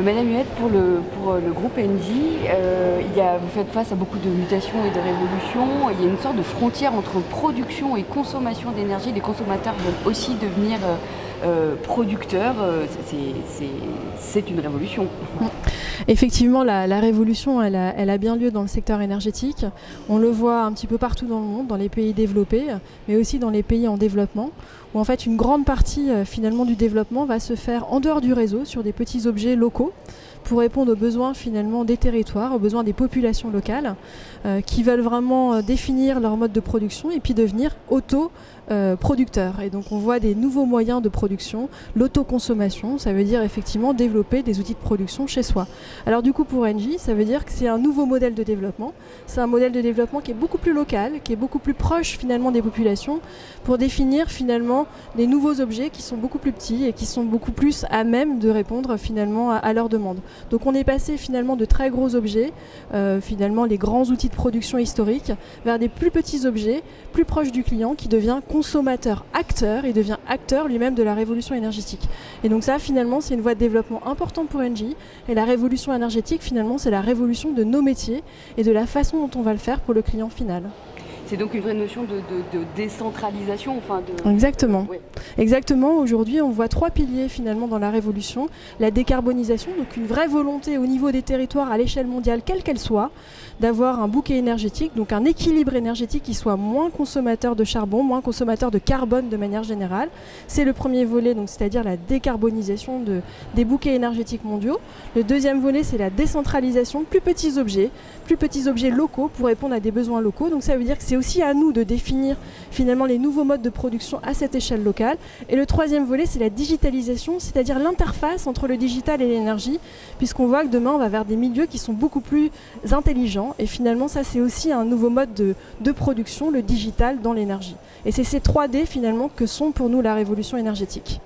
Madame Huette, pour le groupe Engie, vous faites face à beaucoup de mutations et de révolutions. Il y a une sorte de frontière entre production et consommation d'énergie. Les consommateurs veulent aussi devenir producteurs. C'est une révolution. Effectivement, la révolution, elle a bien lieu dans le secteur énergétique. On le voit un petit peu partout dans le monde, dans les pays développés, mais aussi dans les pays en développement, où en fait une grande partie finalement du développement va se faire en dehors du réseau, sur des petits objets locaux, pour répondre aux besoins finalement des territoires, aux besoins des populations locales, qui veulent vraiment définir leur mode de production et puis devenir autoproducteurs. Et donc on voit des nouveaux moyens de production, l'autoconsommation, ça veut dire effectivement développer des outils de production chez soi. Alors du coup pour Engie, ça veut dire que c'est un nouveau modèle de développement. C'est un modèle de développement qui est beaucoup plus local, qui est beaucoup plus proche finalement des populations, pour définir finalement des nouveaux objets qui sont beaucoup plus petits et qui sont beaucoup plus à même de répondre finalement à leurs demandes. Donc on est passé finalement de très gros objets, finalement les grands outils de production historiques, vers des plus petits objets, plus proches du client, qui devient consommateur-acteur et devient acteur lui-même de la révolution énergétique. Et donc ça finalement c'est une voie de développement importante pour Engie, et la révolution énergétique finalement c'est la révolution de nos métiers et de la façon dont on va le faire pour le client final. C'est donc une vraie notion de décentralisation, Exactement. Oui. Exactement. Aujourd'hui, on voit trois piliers finalement dans la révolution. La décarbonisation, donc une vraie volonté au niveau des territoires à l'échelle mondiale, quelle qu'elle soit, d'avoir un bouquet énergétique, donc un équilibre énergétique qui soit moins consommateur de charbon, moins consommateur de carbone de manière générale. C'est le premier volet, donc c'est-à-dire la décarbonisation des bouquets énergétiques mondiaux. Le deuxième volet, c'est la décentralisation, plus petits objets locaux pour répondre à des besoins locaux. Donc ça veut dire que c'est aussi à nous de définir finalement les nouveaux modes de production à cette échelle locale. Et le troisième volet, c'est la digitalisation, c'est-à-dire l'interface entre le digital et l'énergie, puisqu'on voit que demain, on va vers des milieux qui sont beaucoup plus intelligents. Et finalement, ça, c'est aussi un nouveau mode de production, le digital dans l'énergie. Et c'est ces 3D finalement que sont pour nous la révolution énergétique.